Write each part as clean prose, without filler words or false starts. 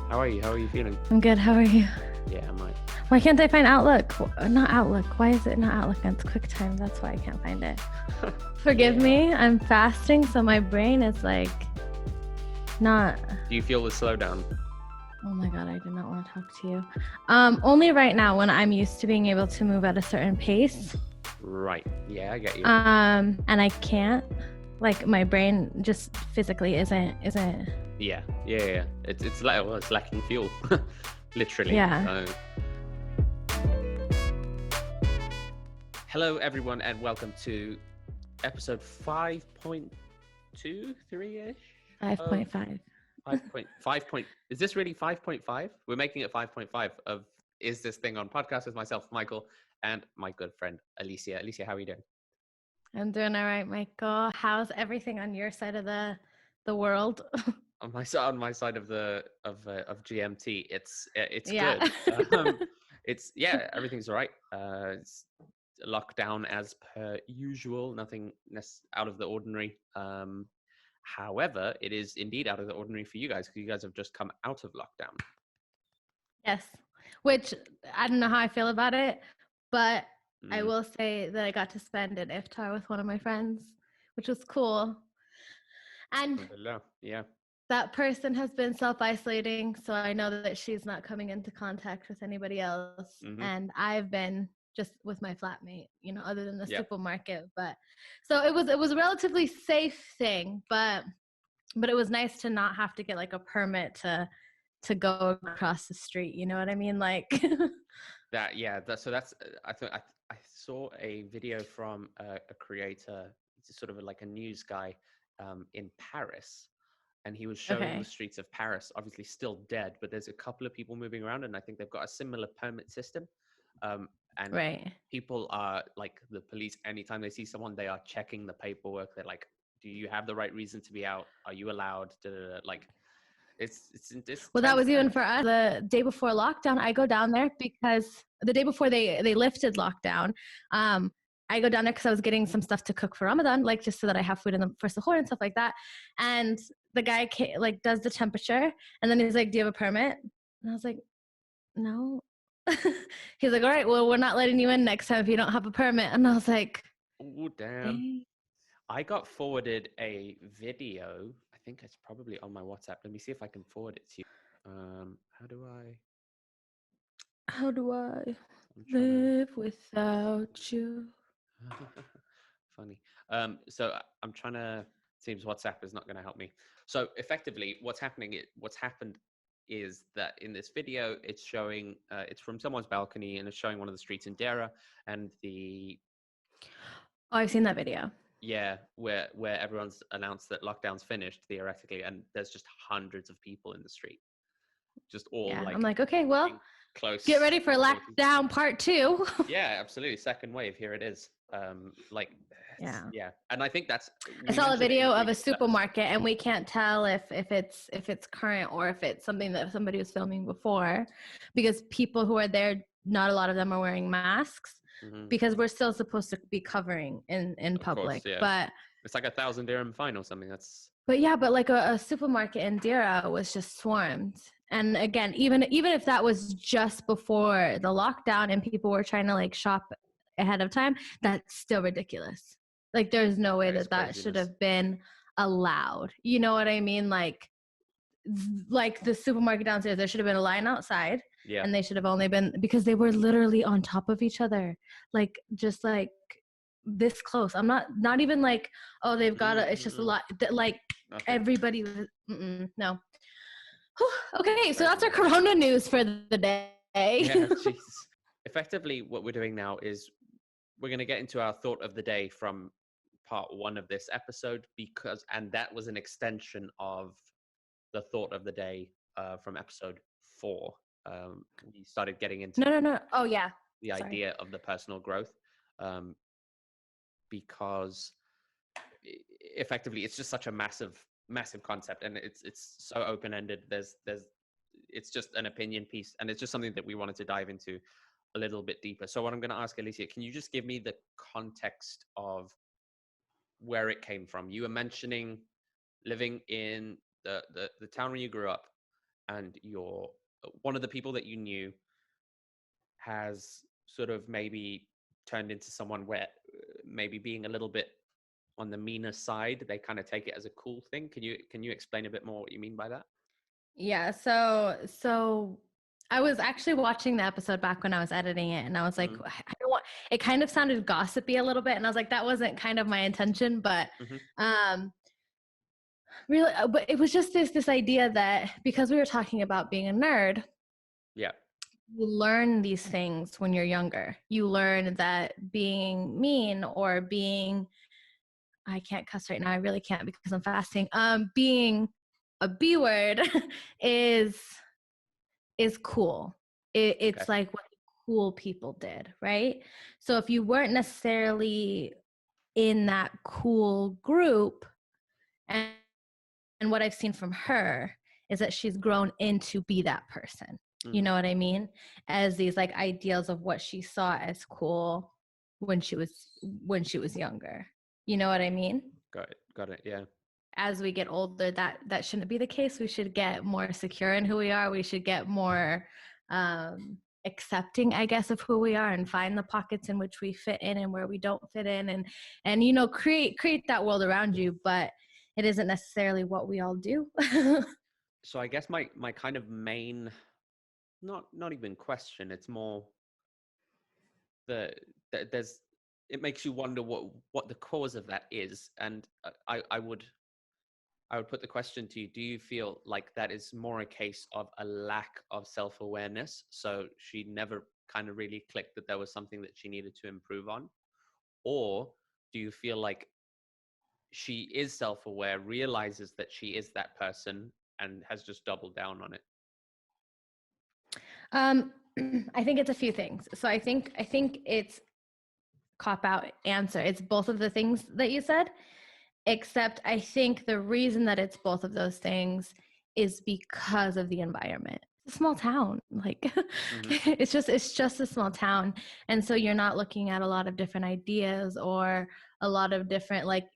How are you? How are you feeling? I'm good. How are you? Yeah, I might. Why can't I find Outlook? Not Outlook. Why is it not Outlook? It's QuickTime. That's why I can't find it. Forgive me. I'm fasting, so my brain is like not. Do you feel the slowdown? Oh my God, I do not want to talk to you. Only right now when I'm used to being able to move at a certain pace. Right. Yeah, I get you. And I can't. Like my brain just physically isn't. Yeah. It's lacking fuel, literally. Yeah. Hello, everyone, and welcome to episode 5.2, 3-ish. 5.5. 5. Is this really 5.5? We're making it 5.5 of Is This Thing on podcast with myself, Michael, and my good friend Alysia. Alysia, how are you doing? I'm doing all right, Michael. How's everything on your side of the world? On my side of GMT, it's Yeah. good. Everything's all right. It's lockdown as per usual. Nothing out of the ordinary. However, it is indeed out of the ordinary for you guys because you guys have just come out of lockdown. Yes, which I don't know how I feel about it, but I will say that I got to spend an iftar with one of my friends, which was cool. And yeah, that person has been self-isolating, so I know that she's not coming into contact with anybody else. And I've been just with my flatmate, other than the supermarket. But so it was a relatively safe thing, but it was nice to not have to get like a permit to go across the street. You know what I mean? Like I saw a video from a creator, sort of like a news guy, in Paris, and he was showing the streets of Paris, obviously still dead, but there's a couple of people moving around, and I think they've got a similar permit system. And people are like, the police, anytime they see someone, they are checking the paperwork. They're like, do you have the right reason to be out? Are you allowed? Like, it's well, that was even for us. The day before lockdown, I go down there because the day before they lifted lockdown, I go down there because I was getting some stuff to cook for Ramadan, like just so that I have food for sahur and stuff like that. And the guy does the temperature, and then he's like, "Do you have a permit?" And I was like, "No." He's like, "All right, well, we're not letting you in next time if you don't have a permit." And I was like, "Oh, damn." Dang. I got forwarded a video. I think it's probably on my WhatsApp. Let me see if I can forward it to you. How do I live without you? Funny. So I'm trying to. Seems WhatsApp is not going to help me. So effectively, what's happened is that in this video, it's showing. It's from someone's balcony, and it's showing one of the streets in Dera, and the. Oh, I've seen that video. Yeah, where everyone's announced that lockdown's finished theoretically, and there's just hundreds of people in the street, just all like. I'm like, okay, well, close. Get ready for lockdown part 2. Yeah, absolutely. Second wave, here it is. Yeah, and I think that's. I saw a video of a supermarket, and we can't tell if it's current or if it's something that somebody was filming before, because people who are there, not a lot of them are wearing masks. Because we're still supposed to be covering in public, course, yeah. But it's like 1,000 dirham fine or something. But like a supermarket in Dera was just swarmed. And again, even if that was just before the lockdown and people were trying to like shop ahead of time, that's still ridiculous. Like there's no way that should have been allowed. You know what I mean? Like the supermarket downstairs, there should have been a line outside. Yeah. And they should have only been, because they were literally on top of each other. Like just like this close. I'm not even like, oh, they've got it's just a lot. Like everybody was, no. Okay, so that's our Corona news for the day. Yeah, Jesus. Effectively, what we're doing now is we're going to get into our thought of the day from part 1 of this episode, and that was an extension of the thought of the day from episode 4. We started getting into no. Oh yeah, the idea of the personal growth, because effectively it's just such a massive concept, and it's so open-ended. It's just an opinion piece, and it's just something that we wanted to dive into a little bit deeper. So what I'm going to ask Alysia, can you just give me the context of where it came from? You were mentioning living in the town where you grew up, and one of the people that you knew has sort of maybe turned into someone where maybe being a little bit on the meaner side, they kind of take it as a cool thing. Can you explain a bit more what you mean by that? Yeah, so I was actually watching the episode back when I was editing it, and I was like, Mm. I don't want. It kind of sounded gossipy a little bit, and I was like, that wasn't kind of my intention, but Mm-hmm. really, but it was just this idea that because we were talking about being a nerd, Yeah. you learn these things when you're younger. You learn that being mean or being, I can't cuss right now. I really can't because I'm fasting. Being a B word is cool. Okay. It's like what cool people did, right? So if you weren't necessarily in that cool group, and what I've seen from her is that she's grown into be that person. You Mm. know what I mean? As these like ideals of what she saw as cool when she was younger. You know what I mean? Got it. Got it. Yeah. As we get older, that shouldn't be the case. We should get more secure in who we are. We should get more accepting, I guess, of who we are, and find the pockets in which we fit in and where we don't fit in, and you know, create that world around you. But it isn't necessarily what we all do. So I guess my kind of main, not even question, it's more the there's, it makes you wonder what the cause of that is. And I would put the question to you: do you feel like that is more a case of a lack of self-awareness, so she never kind of really clicked that there was something that she needed to improve on? Or do you feel like she is self-aware, realizes that she is that person, and has just doubled down on it? um, I think it's a few things. So I think it's cop out answer. It's both of the things that you said, except I think the reason that it's both of those things is because of the environment. It's a small town, like Mm-hmm. it's just a small town, and so you're not looking at a lot of different ideas or a lot of different, like,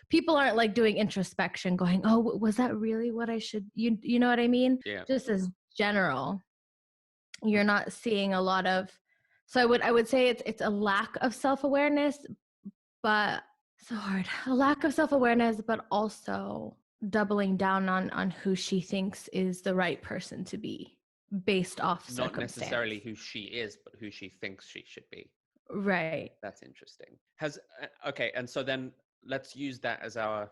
people aren't like doing introspection going, oh, was that really what I should, you know what I mean? Yeah. Just as general, you're not seeing a lot of, so I would say it's a lack of self-awareness, but so hard. A lack of self-awareness, but also doubling down on who she thinks is the right person to be based off Not circumstance. necessarily who she is, but who she thinks she should be. Right. That's interesting. Has Okay, and so then let's use that as our,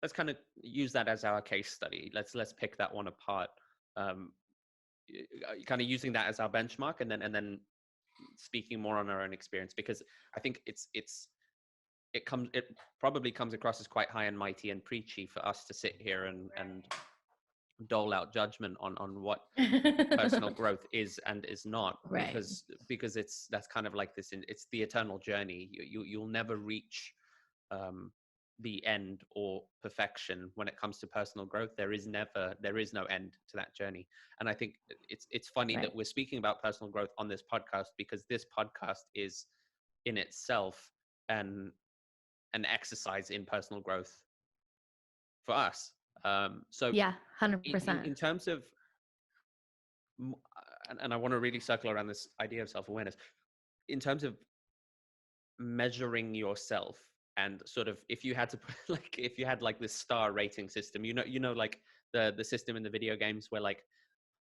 let's kind of use that as our case study. Let's pick that one apart. Um, Kind of using that as our benchmark, and then speaking more on our own experience, because I think it probably comes across as quite high and mighty and preachy for us to sit here and dole out judgment on what personal growth is and is not, Right. because that's kind of like this, it's the eternal journey. You'll never reach the end or perfection when it comes to personal growth. There is no end to that journey. And I think it's funny Right. that we're speaking about personal growth on this podcast, because this podcast is in itself an exercise in personal growth for us. So Yeah, in 100%. in terms of, and I want to really circle around this idea of self-awareness, in terms of measuring yourself, and sort of, if you had to put, like, if you had like this star rating system, like the system in the video games where, like,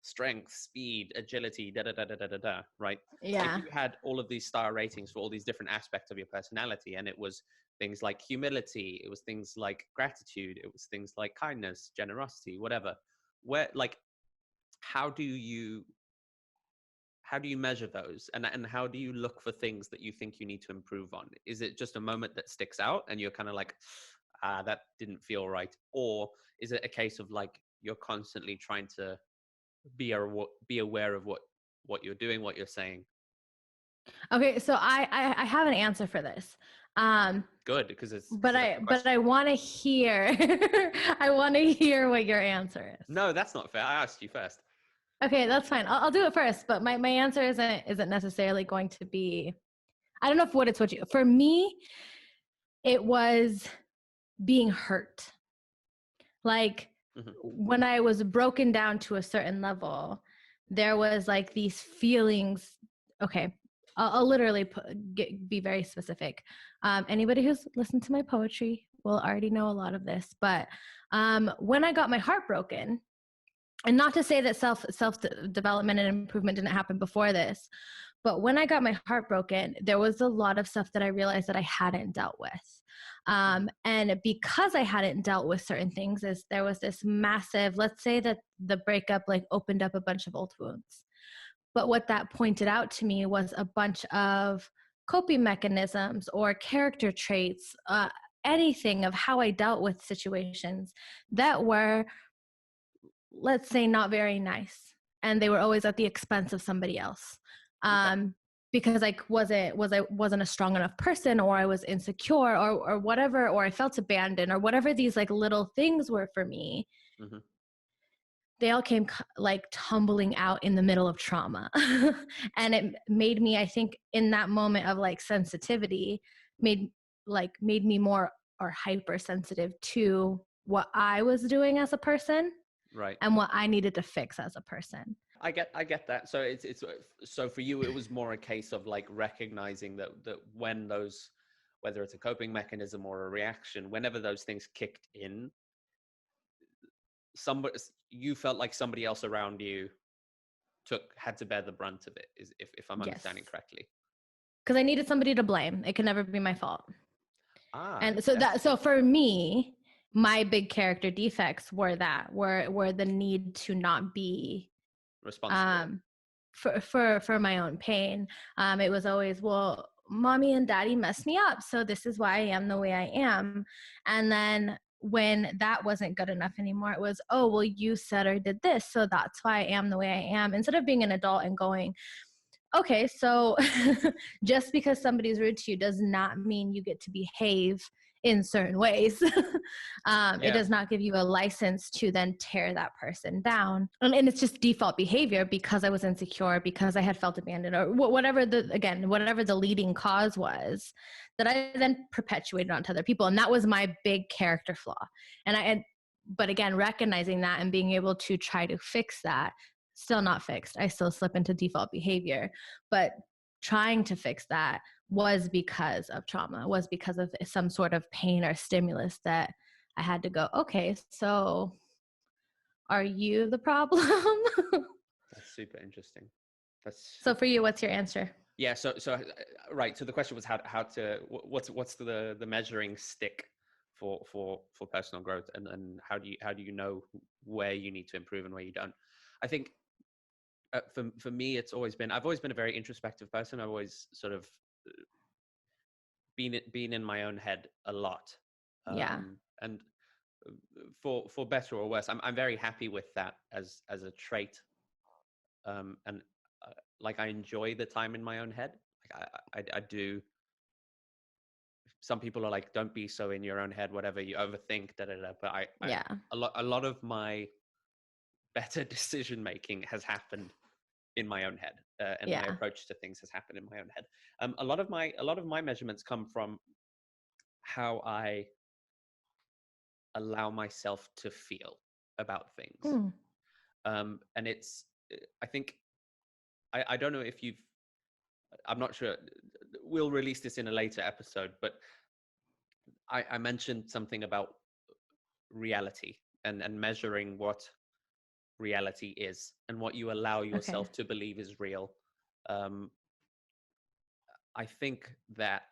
strength, speed, agility, da da da da da da da, right? If Yeah. you had all of these star ratings for all these different aspects of your personality, and it was things like humility, it was things like gratitude, it was things like kindness, generosity, whatever, where, like, how do you measure those, and how do you look for things that you think you need to improve on? Is it just a moment that sticks out and you're kind of like, that didn't feel right? Or is it a case of, like, you're constantly trying to be aware of what you're doing, what you're saying? Okay, so I have an answer for this. Good, because But that's the I question. want to hear I want to hear what your answer is. No, that's not fair. I asked you first. Okay, that's fine. I'll do it first, but my answer isn't necessarily going to be, I don't know if what you, for me, it was being hurt. Like Hmm. when I was broken down to a certain level, there was like these feelings. Okay, I'll literally be very specific. Anybody who's listened to my poetry will already know a lot of this, but when I got my heart broken, and not to say that self development and improvement didn't happen before this, but when I got my heart broken, there was a lot of stuff that I realized that I hadn't dealt with. And because I hadn't dealt with certain things, is there was this massive, let's say that the breakup like opened up a bunch of old wounds. But what that pointed out to me was a bunch of coping mechanisms or character traits, anything of how I dealt with situations that were, let's say, not very nice, and they were always at the expense of somebody else. Okay. Because I wasn't a strong enough person, or I was insecure, or whatever, or I felt abandoned, or whatever these like little things were for me. Hmm. They all came like tumbling out in the middle of trauma. And it made me, I think, in that moment of like sensitivity, made me more or hypersensitive to what I was doing as a person Right. and what I needed to fix as a person. I get that. So it's so for you, it was more a case of like recognizing that when those, whether it's a coping mechanism or a reaction, whenever those things kicked in, somebody, you felt like somebody else around you had to bear the brunt of it, is if I'm Yes. understanding correctly. Because I needed somebody to blame. It could never be my fault. And so Interesting. so for me, my big character defects were the need to not be Responsible. For my own pain. It was always, well, mommy and daddy messed me up, so this is why I am the way I am. And then when that wasn't good enough anymore, it was, oh, well, you said or did this, so that's why I am the way I am. Instead of being an adult and going, okay, so just because somebody's rude to you does not mean you get to behave in certain ways. It does not give you a license to then tear that person down. And it's just default behavior because I was insecure, because I had felt abandoned, or whatever the leading cause was, that I then perpetuated onto other people. And that was my big character flaw. But again, recognizing that and being able to try to fix that, still not fixed. I still slip into default behavior, but trying to fix that was because of trauma, was because of some sort of pain or stimulus that I had to go, okay, so are you the problem? That's super interesting. That's So for you, what's your answer? yeah. So right. So the question was how to what's the measuring stick for personal growth, and how do you know where you need to improve and where you don't? I think for me, I've always been a very introspective person. I've always sort of been in my own head a lot, Yeah. and for better or worse, I'm very happy with that as a trait, and like I enjoy the time in my own head. Like I do. Some people are like, don't be so in your own head, whatever, you overthink, da da da. But Yeah. a lot of my better decision making has happened in my own head, and my Yeah. approach to things has happened in my own head. A lot of my measurements come from how I allow myself to feel about things. Mm. And it's, I think, I don't know if you've, I'm not sure, we'll release this in a later episode, but I mentioned something about reality and measuring what reality is and what you allow Okay. yourself to believe is real. Um, I think that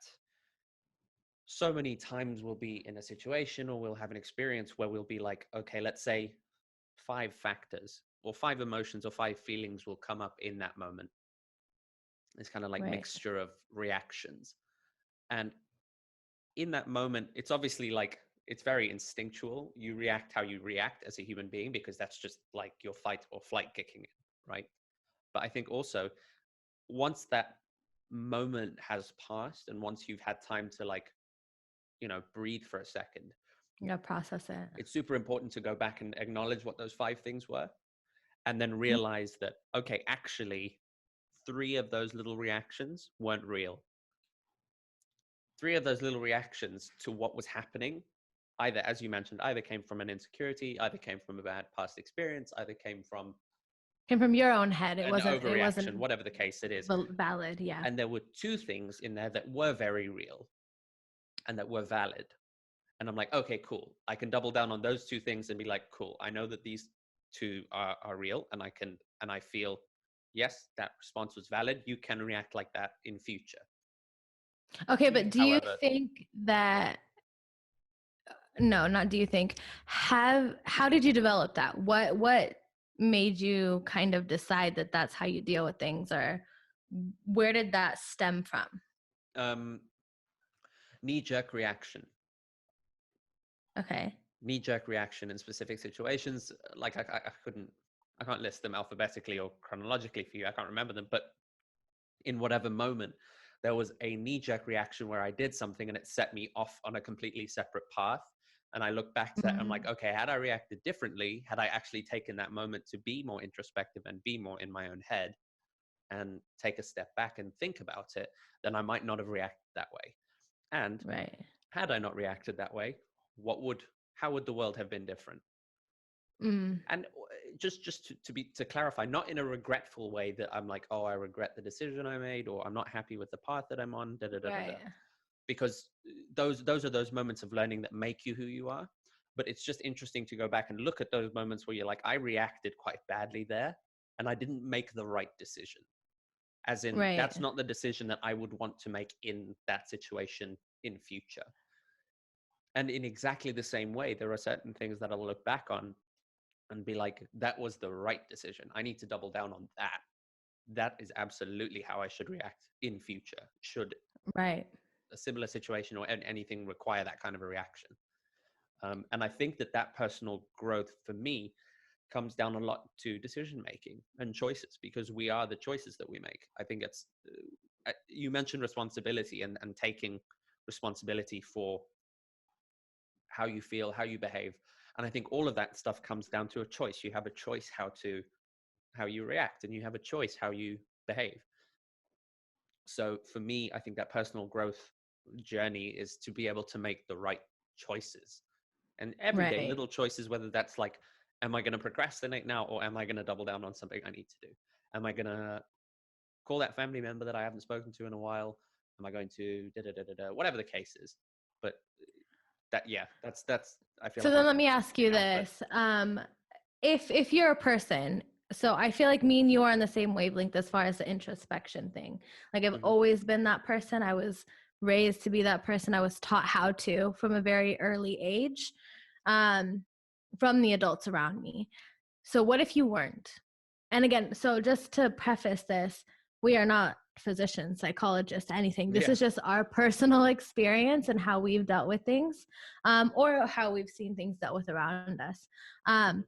so many times we'll be in a situation or we'll have an experience where we'll be like, okay, let's say 5 factors or 5 emotions or 5 feelings will come up in that moment. It's kind of like Right. mixture of reactions. And in that moment, it's obviously like, it's very instinctual. You react how you react as a human being because that's just like your fight or flight kicking in, right? But I think also once that moment has passed and once you've had time to like, breathe for a second, Yeah. Process it. it's super important to go back and acknowledge what those 5 things were, and then Mhm. realize that, okay, actually 3 of those little reactions weren't real. 3 of those little reactions to what was happening either, as you mentioned, either came from an insecurity, either came from a bad past experience, either came from your own head. an It overreaction, wasn't whatever the case it is. valid. Yeah. And there were two things in there that were very real and that were valid. And I'm like, okay, cool. I can double down on those two things and be like, cool. I know that these two are real, and I feel, yes, that response was valid. You can react like that in future. Okay, but do you However, think that, no, not do you think, how did you develop that? What made you kind of decide that that's how you deal with things, or where did that stem from? Knee-jerk reaction. Okay. Knee-jerk reaction in specific situations. Like I can't list them alphabetically or chronologically for you. I can't remember them, but in whatever moment, there was a knee-jerk reaction where I did something and it set me off on a completely separate path. And I look back to that, and I'm like, okay, had I reacted differently, had I actually taken that moment to be more introspective and be more in my own head and take a step back and think about it, then I might not have reacted that way. And Right. had I not reacted that way, how would the world have been different? Mm. And just to clarify, not in a regretful way that I'm like, oh, I regret the decision I made, or I'm not happy with the path that I'm on, Right. because those are those moments of learning that make you who you are. But it's just interesting to go back and look at those moments where you're like, I reacted quite badly there, and I didn't make the right decision. As in, Right. that's not the decision that I would want to make in that situation in future. And in exactly the same way, there are certain things that I'll look back on and be like, that was the right decision. I need to double down on that. That is absolutely how I should react in future. Should Right. a similar situation or anything require that kind of a reaction? And I think that personal growth for me comes down a lot to decision making and choices, because we are the choices that we make. I think it's, you mentioned responsibility and taking responsibility for how you feel, how you behave. And I think all of that stuff comes down to a choice. You have a choice how you react, and you have a choice how you behave. So for me, I think that personal growth journey is to be able to make the right choices, and everyday Right. little choices, whether that's like, am I going to procrastinate now, or am I going to double down on something I need to do? Am I going to call that family member that I haven't spoken to in a while? Am I going to whatever the case is? But that's I feel So like then I'm let me ask you now, but this. If you're a person, so I feel like me and you are on the same wavelength as far as the introspection thing. Like I've mhm, always been that person. I was raised to be that person. I was taught how to from a very early age, um, from the adults around me. So what if you weren't? And again, so just to preface this, we are not physicians, psychologists, anything. This yeah, is just our personal experience and how we've dealt with things, or how we've seen things dealt with around us. mhm,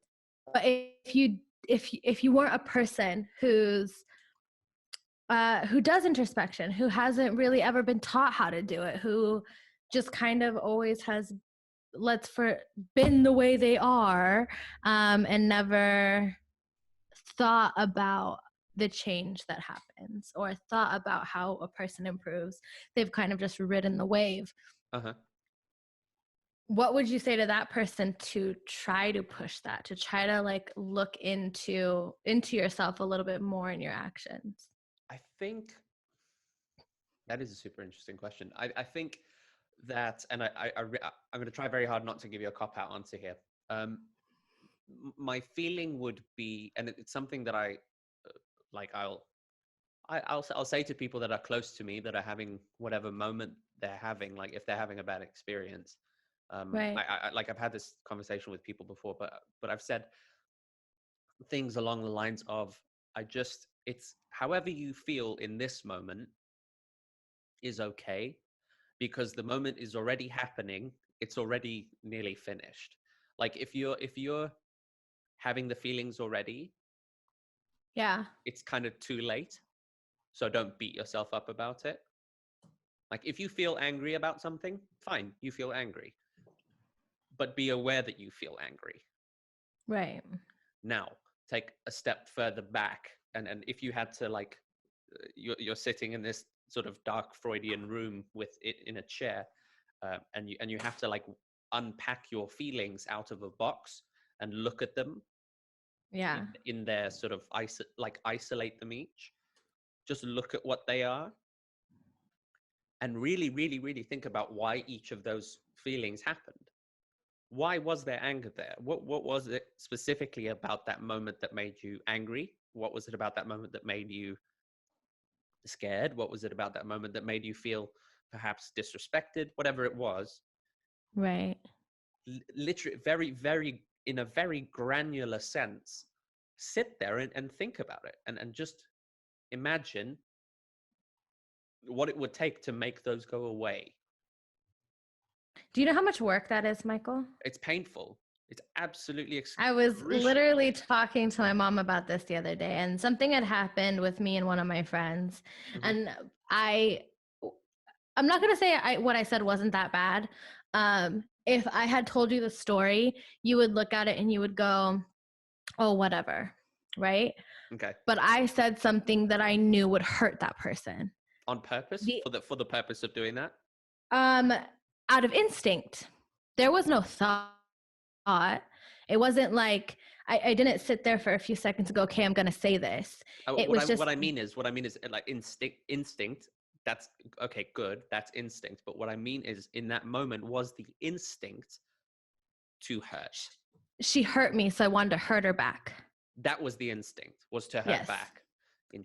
But if you weren't a person who does introspection, who hasn't really ever been taught how to do it, who just kind of always has been the way they are, and never thought about the change that happens or thought about how a person improves. They've kind of just ridden the wave. uh-huh. What would you say to that person to try to push that, to try to like look into yourself a little bit more in your actions? I think that is a super interesting question. I think that, and I'm going to try very hard not to give you a cop out answer here. My feeling would be, and it's something that like I'll say to people that are close to me that are having whatever moment they're having, like if they're having a bad experience. Right. Like I've had this conversation with people before, but I've said things along the lines of, it's however you feel in this moment is okay, because the moment is already happening. It's already nearly finished. Like if you're having the feelings already, Yeah. it's kind of too late. So don't beat yourself up about it. Like if you feel angry about something, fine, you feel angry, but be aware that you feel angry. Right. Now, take a step further back, and if you had to like, you're sitting in this sort of dark Freudian room with it in a chair, and you have to like unpack your feelings out of a box and look at them Yeah. in their sort of isolate them each. Just look at what they are and really, really, really think about why each of those feelings happened. Why was there anger there? What was it specifically about that moment that made you angry? What was it about that moment that made you scared? What was it about that moment that made you feel perhaps disrespected? Whatever it was, Right. literally, very, very, in a very granular sense, sit there and think about it and just imagine what it would take to make those go away. Do you know how much work that is, Michael? It's painful. It's absolutely I was crucial. literally talking to my mom about this the other day, and something had happened with me and one of my friends. Mhm. And I'm not going to say what I said wasn't that bad. If I had told you the story, you would look at it and you would go, oh, whatever. Right. Okay. But I said something that I knew would hurt that person. On purpose? For the purpose of doing that? Out of instinct. There was no thought. It wasn't like I didn't sit there for a few seconds to go, okay, I'm gonna say this. What I mean is like instinct. That's okay, good. That's instinct. But what I mean is, in that moment, was the instinct to hurt. She hurt me, so I wanted to hurt her back. That was the instinct, was to hurt back.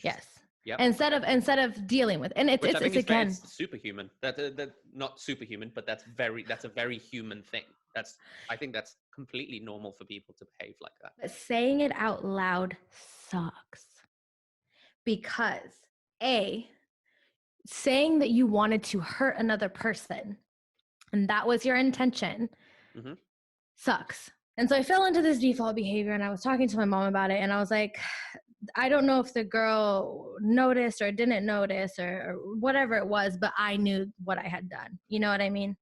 Yes. Yep. Instead of dealing with, and it's again, it's superhuman. That not superhuman, but that's a very human thing. I think that's completely normal for people to behave like that. But saying it out loud sucks, because saying that you wanted to hurt another person and that was your intention sucks. And so I fell into this default behavior, and I was talking to my mom about it, and I was like, I don't know if the girl noticed or didn't notice or whatever it was, but I knew what I had done. You know what I mean?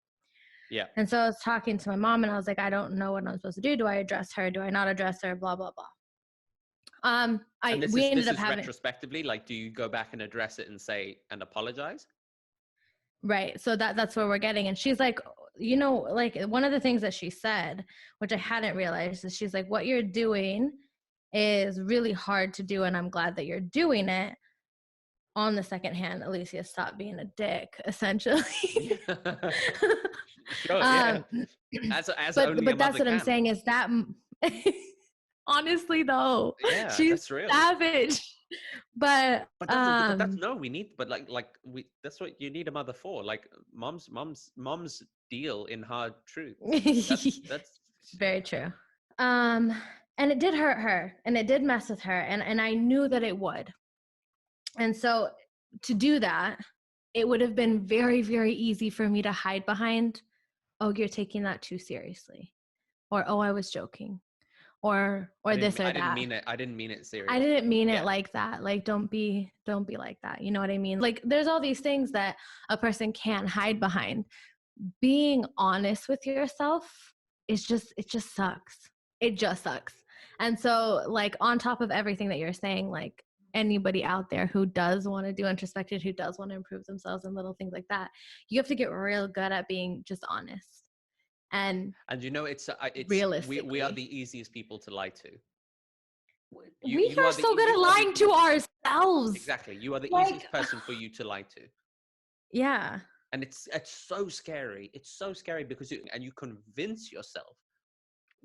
Yeah. And so I was talking to my mom, and I was like, I don't know what I'm supposed to do. Do I address her? Do I not address her? Blah, blah, blah. We ended up having retrospectively, like, do you go back and address it and say and apologize? Right. So that's where we're getting. And she's like, you know, like one of the things that she said, which I hadn't realized, is she's like, what you're doing is really hard to do, and I'm glad that you're doing it. On the second hand, Alysia, stop being a dick, essentially. Sure, yeah. But that's what I'm saying is that honestly though, yeah, she's that's real. Savage. But that's that's what you need a mother for. Like mom's deal in hard truth. That's very true. And it did hurt her, and it did mess with her, and I knew that it would. And so to do that, it would have been very, very easy for me to hide behind, oh, you're taking that too seriously, or oh, I was joking, or this or that. I didn't mean it serious. I didn't mean it like that. Like, don't be like that. You know what I mean? Like, there's all these things that a person can't hide behind. Being honest with yourself it just sucks. It just sucks. And so, like, on top of everything that you're saying, like, anybody out there who does want to do introspection, who does want to improve themselves and little things like that, you have to get real good at being just honest. And you know, it's realistically, we are the easiest people to lie to. We are so good at lying to ourselves. Exactly. You are the easiest person for you to lie to. Yeah. And it's so scary. It's so scary because you convince yourself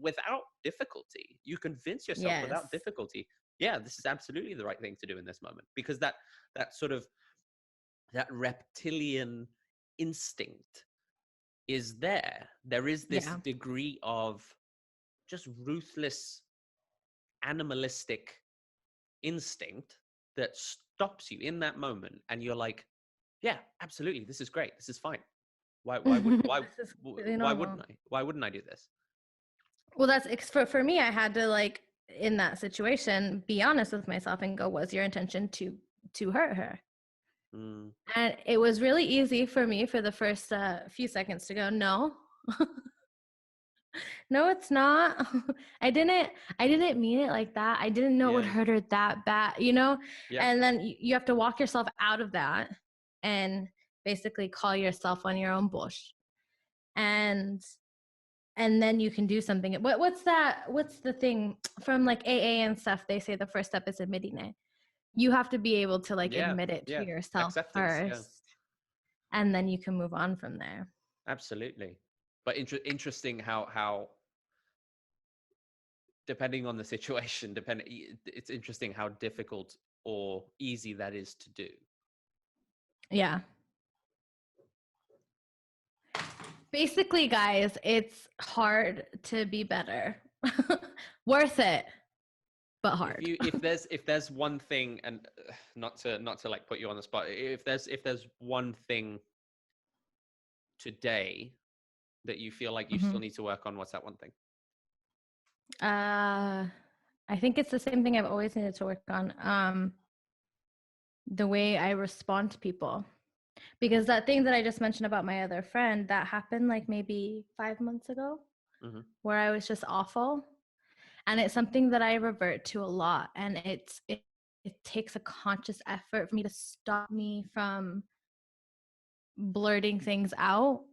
without difficulty. You convince yourself without difficulty. Yeah, this is absolutely the right thing to do in this moment, because that sort of that reptilian instinct is there. There is this degree of just ruthless animalistic instinct that stops you in that moment, and you're like, yeah, absolutely, this is great, this is fine. Why wouldn't I do this? Well, that's for me. I had to, like, in that situation, be honest with myself and go, was your intention to hurt her? And it was really easy for me for the first few seconds to go, no. No, it's not. I didn't mean it like that. I didn't know it would hurt her that bad, you know? Yeah. And then you have to walk yourself out of that and basically call yourself on your own bullshit. And and then you can do something. What's the thing from like AA and stuff? They say the first step is admitting it. You have to be able to like admit it to yourself Acceptance, first, and then you can move on from there. Absolutely. But interesting how depending on the situation, it's interesting how difficult or easy that is to do. Yeah. Basically, guys, it's hard to be better. Worth it, but hard. If there's one thing, and not to like put you on the spot, if there's one thing today that you feel like you still need to work on, what's that one thing? I think it's the same thing I've always needed to work on. The way I respond to people. Because that thing that I just mentioned about my other friend, that happened like maybe 5 months ago, where I was just awful. And it's something that I revert to a lot. And it takes a conscious effort for me to stop me from blurting things out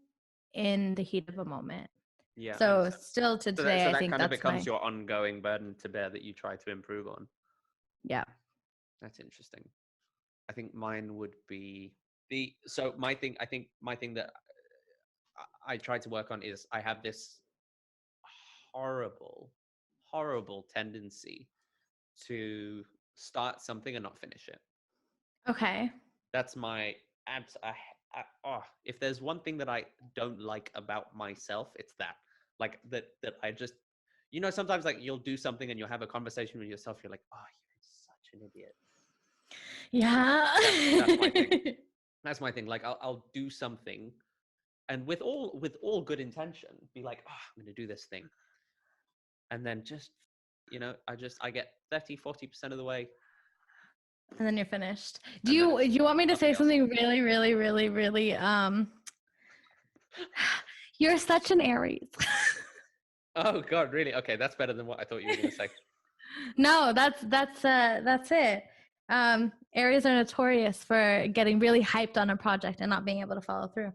in the heat of a moment. Yeah. So still to today, so I think kind of that's becomes your ongoing burden to bear that you try to improve on. Yeah. That's interesting. I think mine would be my thing that I try to work on is I have this horrible tendency to start something and not finish it. Okay. That's my if there's one thing that I don't like about myself, it's that. Like that I just, sometimes like you'll do something and you'll have a conversation with yourself, you're like, oh, you're such an idiot. Yeah. That's my thing. That's my thing. Like I'll do something, and with all good intention, be like, oh, I'm going to do this thing, and then just, I get 30-40% of the way, and then you're finished. Do you want me to say something really, really, really, really? You're such an Aries. Oh God, really? Okay, that's better than what I thought you were going to say. No, that's it. Aries are notorious for getting really hyped on a project and not being able to follow through.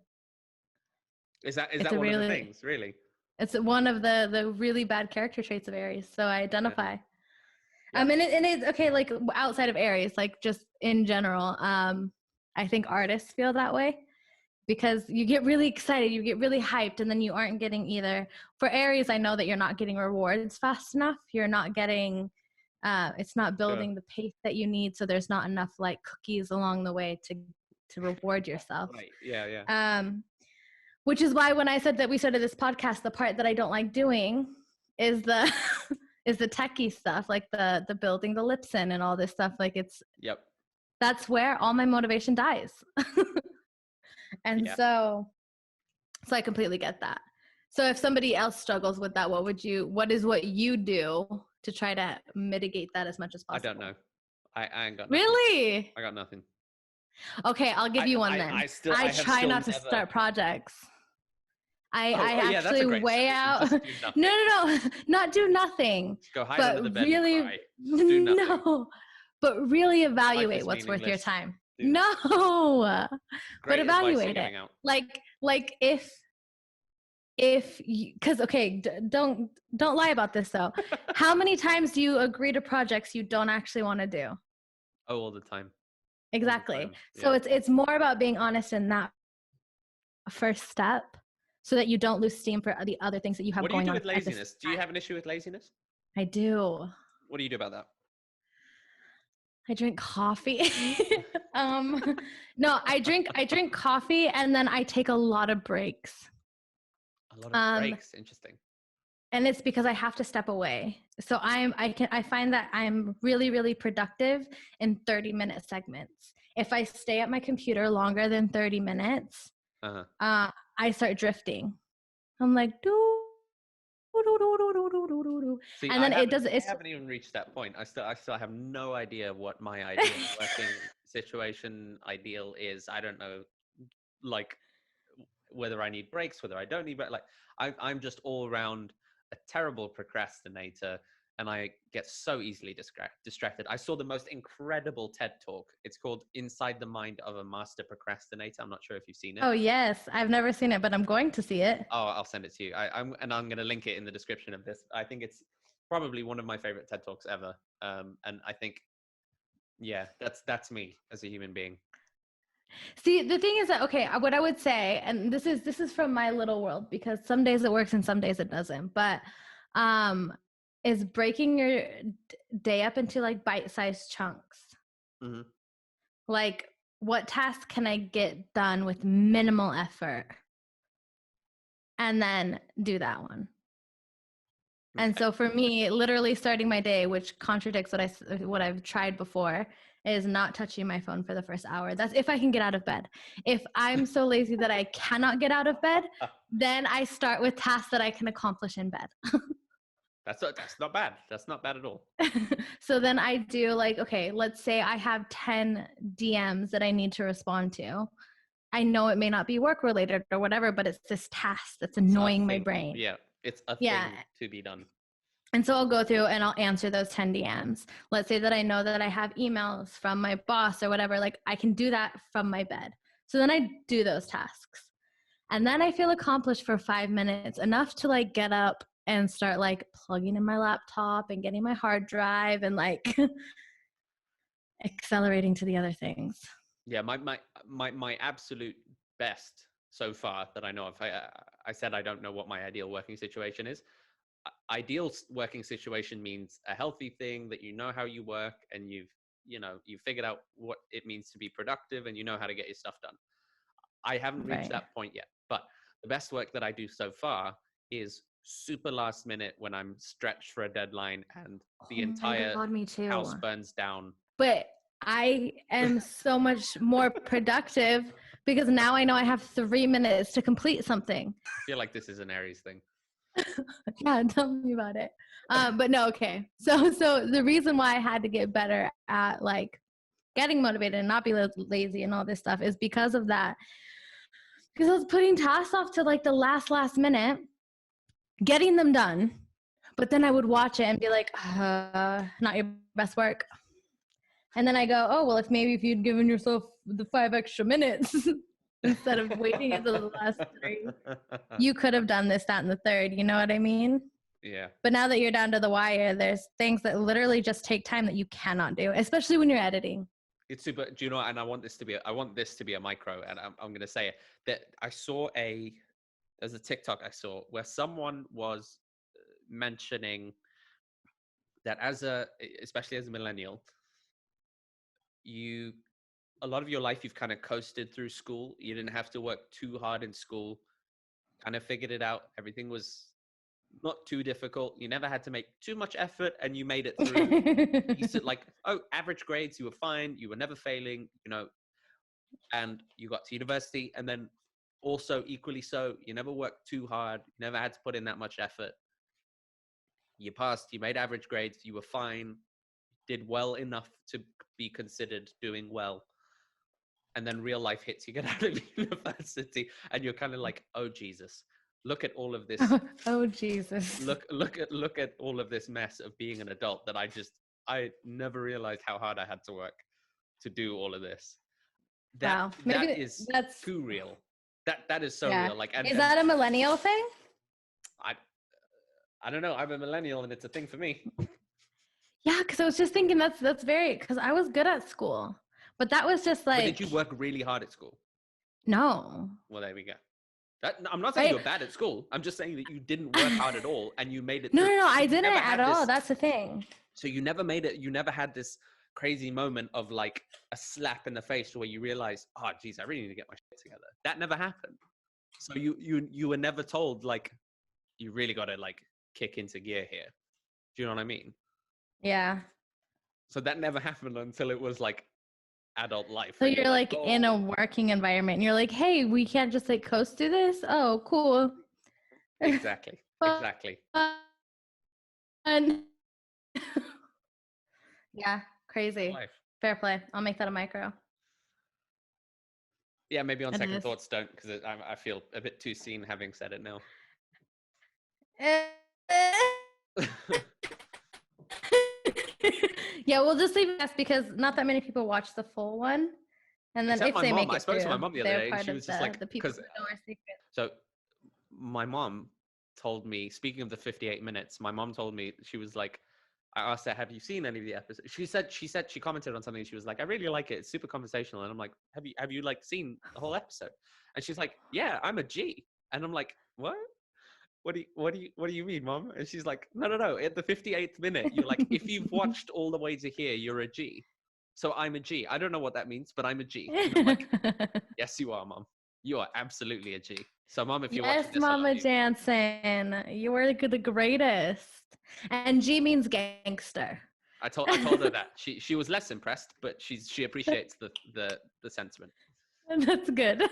Is that one of the things, really? It's one of the really bad character traits of Aries. So I identify. Yeah. And it's okay, like outside of Aries, like just in general. I think artists feel that way because you get really excited, you get really hyped, and then you aren't getting either. For Aries, I know that you're not getting rewards fast enough. You're not getting, it's not building the pace that you need. So there's not enough like cookies along the way to reward yourself. Right. Yeah. Which is why when I said that we started this podcast, the part that I don't like doing is the is the techie stuff, like the building the lips in and all this stuff. Like that's where all my motivation dies. And so I completely get that. So if somebody else struggles with that, what is what you do to try to mitigate that as much as possible? I don't know. I ain't got nothing. Really? I got nothing. Okay, I'll give you one then. I try not to start projects. I actually weigh out. No, not do nothing. Go hide under the bed and cry. Do nothing. No, but really evaluate what's worth your time. No, but evaluate it. Like if because okay, don't lie about this though. How many times do you agree to projects you don't actually want to do? Oh, all the time. Exactly. So it's more about being honest in that first step, so that you don't lose steam for the other things that you have going on. What do you do with laziness? Do you have an issue with laziness? I do. What do you do about that? I drink coffee. No, I drink coffee and then I take a lot of breaks. A lot of breaks. Interesting. And it's because I have to step away. So I find that I'm really, really productive in 30-minute segments. If I stay at my computer longer than 30 minutes, I start drifting. I'm like, See, and then I haven't even reached that point. I still have no idea what my ideal working situation ideal is. I don't know, like whether I need breaks, whether I don't need breaks. Like I'm just all around a terrible procrastinator, and I get so easily distracted. I saw the most incredible TED talk. It's called Inside the Mind of a Master Procrastinator. I'm not sure if you've seen it. Oh yes, I've never seen it, but I'm going to see it. Oh, I'll send it to you. I'm going to link it in the description of this. I think it's probably one of my favorite TED talks ever. And I think, yeah, that's me as a human being. See, the thing is that, okay, what I would say, and this is from my little world, because some days it works and some days it doesn't, but is breaking your day up into like bite-sized chunks. Mm-hmm. Like, what task can I get done with minimal effort? And then do that one. Okay. And so for me, literally starting my day, which contradicts what I've tried before, is not touching my phone for the first hour. That's if I can get out of bed. If I'm so lazy that I cannot get out of bed, then I start with tasks that I can accomplish in bed. That's not bad. That's not bad at all. So then I do like, okay, let's say I have 10 DMs that I need to respond to. I know it may not be work related or whatever, but it's this task that's annoying my brain. Yeah, it's a thing to be done. And so I'll go through and I'll answer those 10 DMs. Let's say that I know that I have emails from my boss or whatever, like I can do that from my bed. So then I do those tasks. And then I feel accomplished for 5 minutes, enough to like get up and start like plugging in my laptop and getting my hard drive and like accelerating to the other things. Yeah, my absolute best so far that I know of, I said I don't know what my ideal working situation is. Ideal working situation means a healthy thing that you know how you work and you've figured out what it means to be productive and you know how to get your stuff done. I haven't reached that point yet, but the best work that I do so far is super last minute when I'm stretched for a deadline and the entire house burns down. But I am so much more productive because now I know I have 3 minutes to complete something. I feel like this is an Aries thing. Yeah, tell me about it. But no, okay. So the reason why I had to get better at like getting motivated and not be lazy and all this stuff is because of that. Because I was putting tasks off to like the last minute, getting them done, but then I would watch it and be like, not your best work. And then I go, oh, well, if you'd given yourself the 5 extra minutes instead of waiting until the last 3, you could have done this, that, and the third. You know what I mean? Yeah. But now that you're down to the wire, there's things that literally just take time that you cannot do, especially when you're editing. It's super. Do you know? And I want this to be a micro, and I'm going to say it. That I saw there's a TikTok I saw where someone was mentioning that especially as a millennial, a lot of your life you've kind of coasted through school. You didn't have to work too hard in school. Kind of figured it out. Everything was not too difficult. You never had to make too much effort, and you made it through decent, like average grades. You were fine. You were never failing. And you got to university, and then also equally so, you never worked too hard. You never had to put in that much effort. You passed. You made average grades. You were fine. Did well enough to be considered doing well. And then real life hits. You get out of university, and you're kind of like, oh Jesus. Look at all of this. Oh Jesus! Look at all of this mess of being an adult that I never realized how hard I had to work to do all of this. That that's too real. That is so real. Like, is that a millennial thing? I don't know. I'm a millennial, and it's a thing for me. Yeah, because I was just thinking that's very, because I was good at school, but that was just like. But did you work really hard at school? No. Well, there we go. I'm not saying you were bad at school. I'm just saying that you didn't work hard at all, and you made it. No, I didn't at all. That's the thing. So you never made it. You never had this crazy moment of like a slap in the face where you realize, oh, geez, I really need to get my shit together. That never happened. So you were never told like, you really got to like kick into gear here. Do you know what I mean? Yeah. So that never happened until it was like adult life. So you're like in a working environment and you're like, hey, we can't just like coast through this. Oh, cool. Exactly. Exactly. And yeah, crazy. Life. Fair play. I'll make that a micro. Yeah, maybe on second thoughts don't, because I feel a bit too seen having said it now. Yeah, we'll just leave it because not that many people watch the full one. And then Except if my they mom. make I it spoke to my through, mom the other they're day, and part she of was just like, the people because who know our secrets. so my mom told me, speaking of the 58 minutes, my mom told me, she was like, I asked her, have you seen any of the episodes? She said she commented on something. She was like, I really like it. It's super conversational. And I'm like, have you like seen the whole episode? And she's like, yeah, I'm a G. And I'm like, what? What do you mean, mom? And she's like, no. At the 58th minute, you're like, if you've watched all the way to here, you're a G. So I'm a G. I don't know what that means, but I'm a G. And I'm like, yes, you are, mom. You are absolutely a G. So, mom, if you're watching Yes, this, I love Mama you. Jansen, you are the greatest. And G means gangster. I told her that she was less impressed, but she appreciates the sentiment. That's good.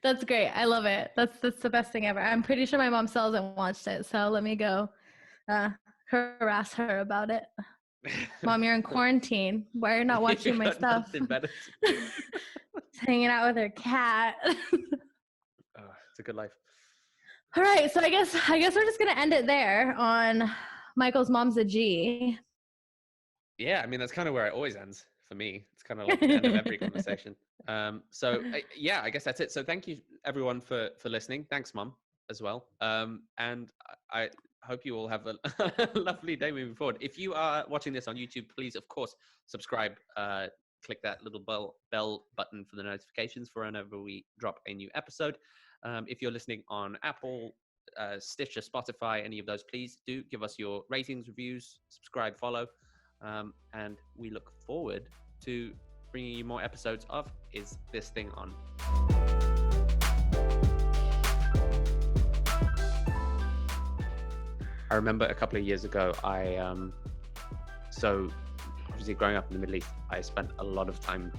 That's great. I love it. That's the best thing ever. I'm pretty sure my mom still hasn't watched it, so let me go harass her about it. Mom, you're in quarantine. Why are you not watching my stuff? Nothing better to do. Hanging out with her cat. It's a good life. All right, so I guess we're just gonna end it there on Michael's mom's a G. Yeah, I mean that's kind of where it always ends for me. It's kind of like the end of every conversation. Yeah, I guess that's it. So thank you everyone for listening. Thanks, Mom, as well. And I hope you all have a lovely day moving forward. If you are watching this on YouTube, please, of course, subscribe. Click that little bell button for the notifications for whenever we drop a new episode. If you're listening on Apple, Stitcher, Spotify, any of those, please do give us your ratings, reviews, subscribe, follow. And we look forward to bringing you more episodes of Is This Thing On? I remember a couple of years ago, so obviously growing up in the Middle East, I spent a lot of time,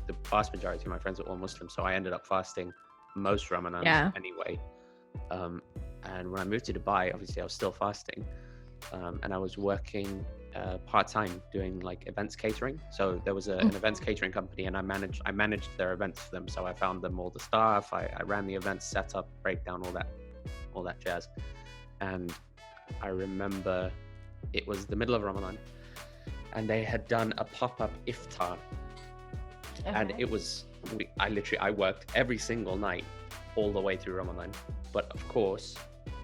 the vast majority of my friends are all Muslim, so I ended up fasting most Ramadans anyway. And when I moved to Dubai, obviously I was still fasting, and I was working part-time doing like events catering. So there was an events catering company, and I managed their events for them. So I found them all the staff, I ran the events, set up, breakdown, all that jazz. And I remember it was the middle of Ramadan, and they had done a pop-up iftar. And it was, I worked every single night all the way through Ramadan. But of course,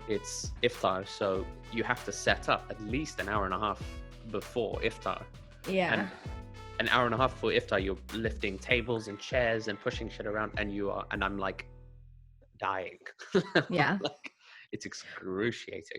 it's iftar, so you have to set up at least an hour and a half before iftar. Yeah. And an hour and a half before iftar, you're lifting tables and chairs and pushing shit around, and I'm like dying. Yeah. Like, it's excruciating.